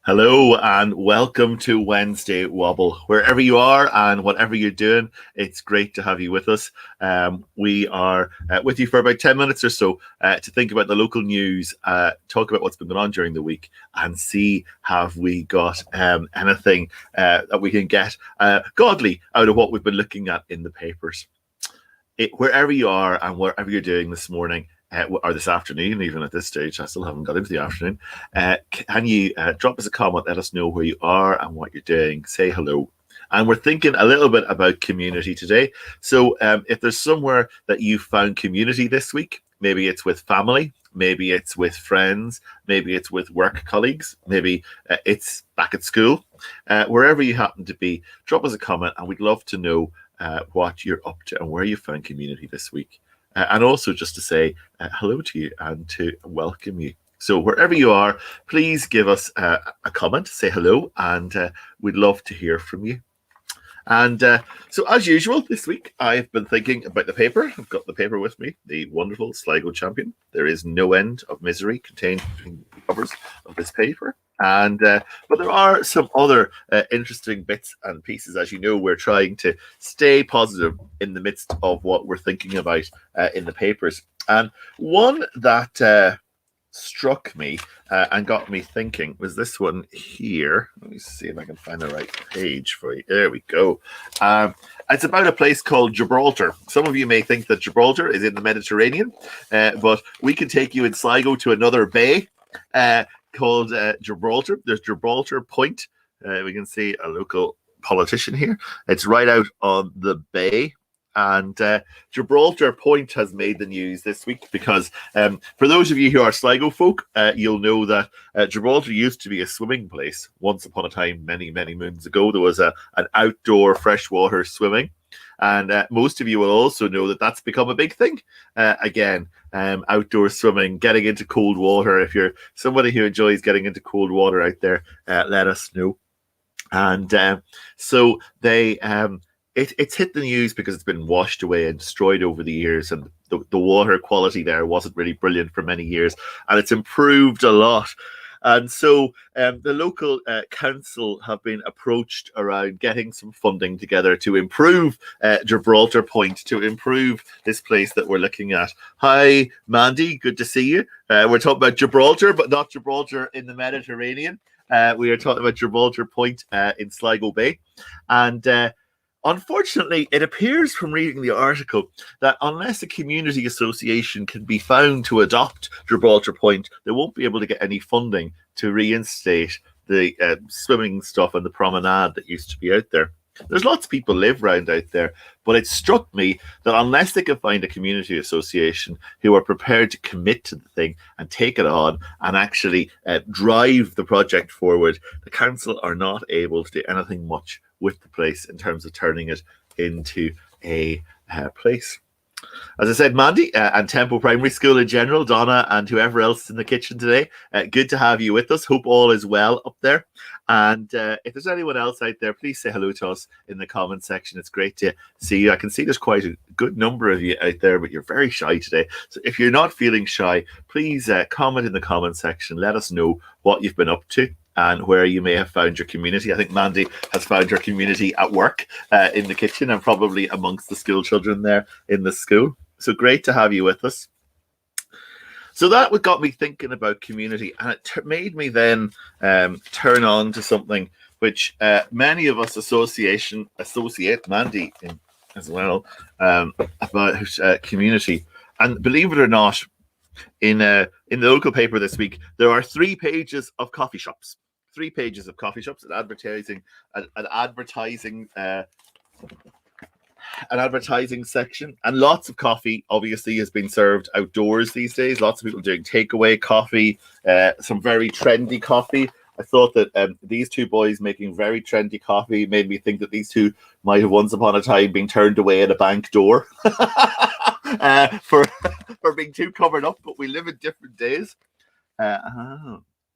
Hello and welcome to Wednesday Wobble. Wherever you are and whatever you're doing, it's great to have you with us. We are with you for about 10 minutes or so to think about the local news, talk about what's been going on during the week, and see have we got anything that we can get godly out of what we've been looking at in the papers. Wherever you are and whatever you're doing this morning, or this afternoon, even at this stage, I still haven't got into the afternoon. Can you drop us a comment? Let us know where you are and what you're doing. Say hello. And we're thinking a little bit about community today. So if there's somewhere that you found community this week, maybe it's with family, maybe it's with friends, maybe it's with work colleagues, maybe it's back at school, wherever you happen to be, drop us a comment and we'd love to know what you're up to and where you found community this week. And also just to say hello to you and to welcome you. So wherever you are, please give us a comment, say hello, and we'd love to hear from you. And so as usual, this week, I've been thinking about the paper. I've got the paper with me, the wonderful Sligo Champion. There is no end of misery contained between the covers of this paper. And but there are some other interesting bits and pieces. As you know, we're trying to stay positive in the midst of what we're thinking about in the papers. And one that struck me and got me thinking was this one here. Let me see if I can find the right page for you. There we go. It's about a place called Gibraltar. Some of you may think that Gibraltar is in the Mediterranean, but we can take you in Sligo to another bay called Gibraltar. There's Gibraltar Point. We can see a local politician here. It's right out on the bay. And Gibraltar Point has made the news this week because for those of you who are Sligo folk, you'll know that Gibraltar used to be a swimming place. Once upon a time, many, many moons ago, there was an outdoor freshwater swimming. And most of you will also know that that's become a big thing. Again, outdoor swimming, getting into cold water. If you're somebody who enjoys getting into cold water out there, let us know. And so they... It's hit the news because it's been washed away and destroyed over the years, and the water quality there wasn't really brilliant for many years, and it's improved a lot. And so the local council have been approached around getting some funding together to improve Gibraltar Point, to improve this place that we're looking at. Hi, Mandy, good to see you. We're talking about Gibraltar, but not Gibraltar in the Mediterranean. We are talking about Gibraltar Point in Sligo Bay. And unfortunately, it appears from reading the article that unless a community association can be found to adopt Gibraltar Point, they won't be able to get any funding to reinstate the swimming stuff and the promenade that used to be out there. There's lots of people live around out there, but it struck me that unless they can find a community association who are prepared to commit to the thing and take it on and actually drive the project forward, the council are not able to do anything much with the place in terms of turning it into a place. As I said, Mandy and Temple Primary School in general, Donna and whoever else is in the kitchen today, good to have you with us. Hope all is well up there. And if there's anyone else out there, please say hello to us in the comment section. It's great to see you. I can see there's quite a good number of you out there, but you're very shy today. So if you're not feeling shy, please comment in the comment section. Let us know what you've been up to and where you may have found your community. I think Mandy has found her community at work in the kitchen and probably amongst the school children there in the school. So great to have you with us. So that got me thinking about community, and it made me then turn on to something which many of us associate Mandy in as well about community. And believe it or not, in the local paper this week, there are 3 pages of coffee shops. 3 pages of coffee shops and an advertising section, and lots of coffee obviously has been served outdoors these days. Lots of people doing takeaway coffee, some very trendy coffee. I thought that these 2 boys making very trendy coffee made me think that these 2 might have once upon a time been turned away at a bank door for being too covered up, but we live in different days.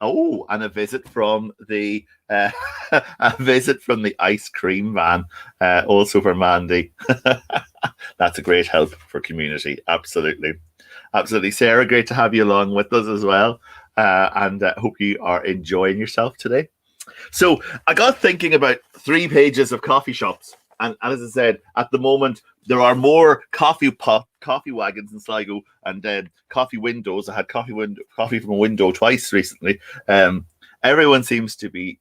And a visit from the ice cream van, also for Mandy. That's a great help for community. Absolutely. Sarah, great to have you along with us as well. and hope you are enjoying yourself today. So I got thinking about 3 pages of coffee shops. And as I said, at the moment, there are more coffee wagons in Sligo and coffee windows. I had coffee from a window twice recently. Everyone seems to be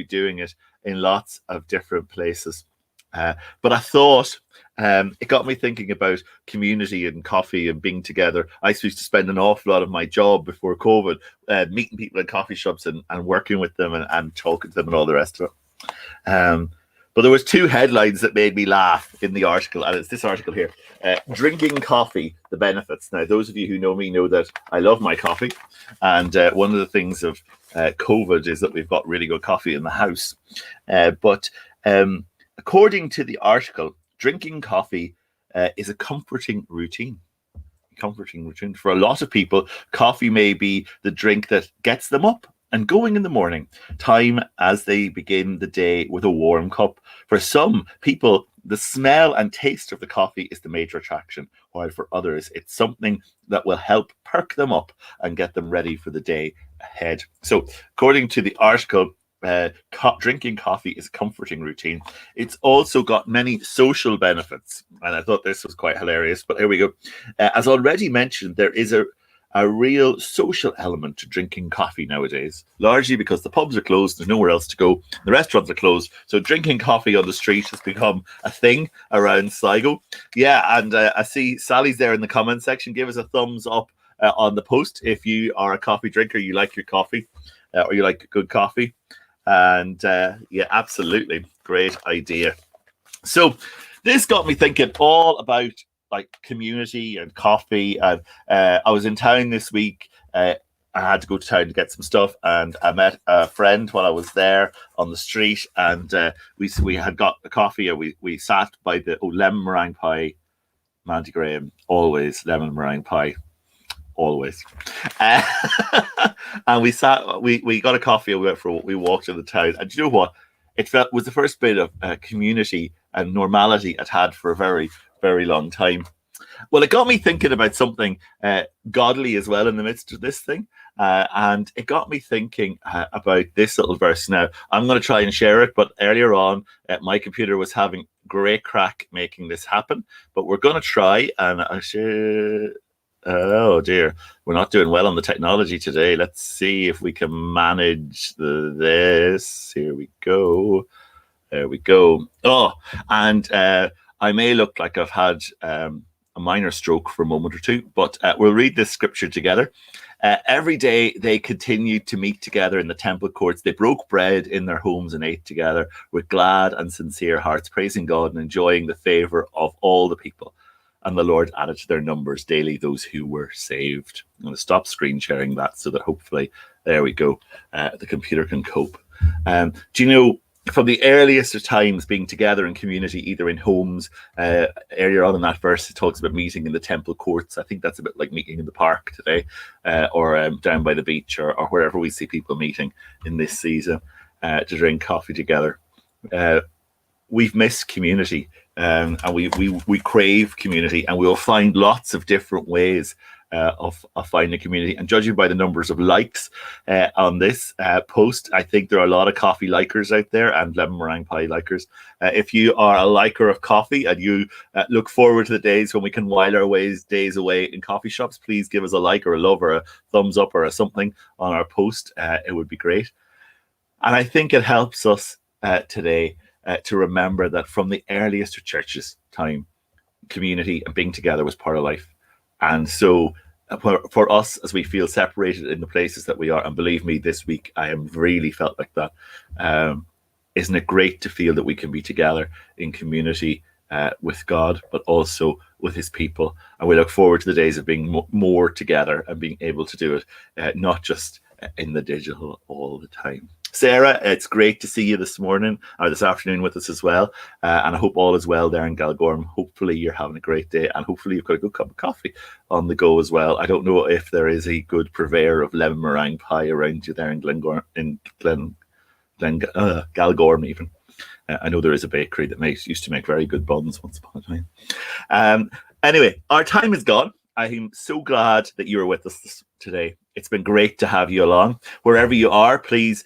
doing it in lots of different places. But I thought it got me thinking about community and coffee and being together. I used to spend an awful lot of my job before COVID meeting people in coffee shops and working with them and talking to them and all the rest of it. But there was 2 headlines that made me laugh in the article, and it's this article here. Drinking coffee, the benefits. Now, those of you who know me know that I love my coffee, and one of the things of COVID is that we've got really good coffee in the house. But according to the article, drinking coffee is a comforting routine. For a lot of people, coffee may be the drink that gets them up and going in the morning time as they begin the day with a warm cup. For some people, the smell and taste of the coffee is the major attraction, while for others, it's something that will help perk them up and get them ready for the day ahead. So, according to the article, drinking coffee is a comforting routine. It's also got many social benefits, and I thought this was quite hilarious, but here we go. As already mentioned, there is a real social element to drinking coffee nowadays, largely because the pubs are closed, there's nowhere else to go, the restaurants are closed, so drinking coffee on the street has become a thing around Sligo. Yeah, and I see Sally's there in the comment section. Give us a thumbs up on the post if you are a coffee drinker, you like your coffee, or you like good coffee. And yeah, absolutely, great idea. So this got me thinking all about like community and coffee. And I was in town this week. I had to go to town to get some stuff, and I met a friend while I was there on the street, and we had got a coffee, and we sat by the lemon meringue pie. Mandy Graham, always lemon meringue pie. Always. And we got a coffee and we walked in the town. And do you know what? It was the first bit of community and normality I'd had for a very, very long time. Well, it got me thinking about something godly as well in the midst of this thing. And it got me thinking about this little verse. Now, I'm going to try and share it, but earlier on, my computer was having great crack making this happen. But we're going to try, and I share. Oh dear, we're not doing well on the technology today. Let's see if we can manage this. Here we go. There we go. Oh, and I may look like I've had a minor stroke for a moment or two, but we'll read this scripture together. Every day they continued to meet together in the temple courts. They broke bread in their homes and ate together with glad and sincere hearts, praising God and enjoying the favor of all the people. And the Lord added to their numbers daily those who were saved. I'm going to stop screen sharing that so that hopefully, there we go, the computer can cope. Do you know, from the earliest of times being together in community, either in homes, earlier on in that verse, it talks about meeting in the temple courts. I think that's a bit like meeting in the park today, or down by the beach, or wherever we see people meeting in this season to drink coffee together. We've missed community. And we crave community, and we will find lots of different ways of finding a community. And judging by the numbers of likes on this post, I think there are a lot of coffee likers out there and lemon meringue pie likers. If you are a liker of coffee and you look forward to the days when we can while our days away in coffee shops, please give us a like or a love or a thumbs up or a something on our post. It would be great. And I think it helps us today to remember that from the earliest of church's time, community and being together was part of life. And so for us, as we feel separated in the places that we are, and believe me, this week I have really felt like that, isn't it great to feel that we can be together in community with God, but also with his people. And we look forward to the days of being more together and being able to do it, not just in the digital all the time. Sarah, it's great to see you this morning or this afternoon with us as well. And I hope all is well there in Galgorm. Hopefully you're having a great day, and hopefully you've got a good cup of coffee on the go as well. I don't know if there is a good purveyor of lemon meringue pie around you there in Galgorm even. I know there is a bakery that used to make very good buns once upon a time. Anyway, our time is gone. I'm so glad that you were with us today. It's been great to have you along. Wherever you are, please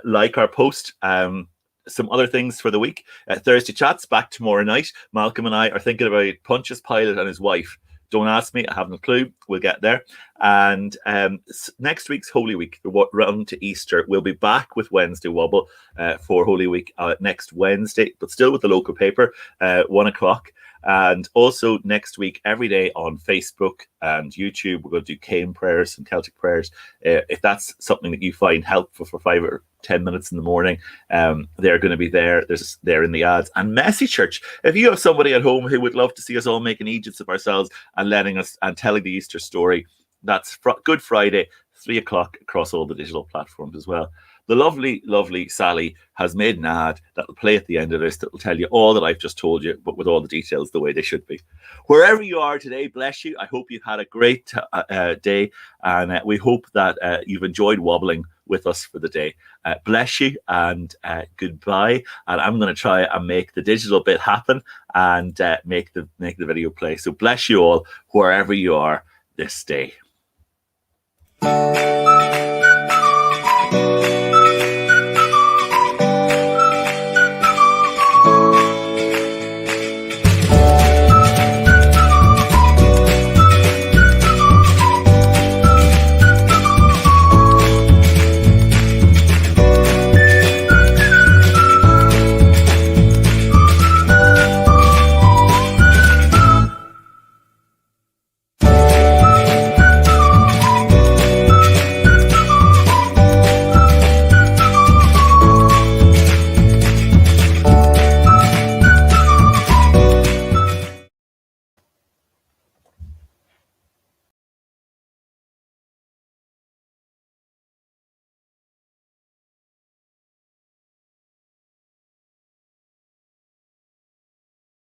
like our post. Some other things for the week. Thursday Chats back tomorrow night. Malcolm and I are thinking about Pontius Pilate and his wife. Don't ask me. I haven't a clue. We'll get there. And next week's Holy Week, the run to Easter, we'll be back with Wednesday Wobble for Holy Week next Wednesday, but still with the local paper, 1 o'clock. And also next week, every day on Facebook and YouTube, we're going to do cane prayers and Celtic prayers. If that's something that you find helpful for 5 or 10 minutes in the morning, they're going to be there. They're in the ads. And Messy Church, if you have somebody at home who would love to see us all making Egypts of ourselves and letting us and telling the Easter story, that's Good Friday, 3 o'clock across all the digital platforms as well. The lovely, lovely Sally has made an ad that will play at the end of this that will tell you all that I've just told you, but with all the details the way they should be. Wherever you are today, bless you. I hope you've had a great day, and we hope that you've enjoyed wobbling with us for the day. Bless you, and goodbye. And I'm going to try and make the digital bit happen and make the video play. So bless you all wherever you are this day.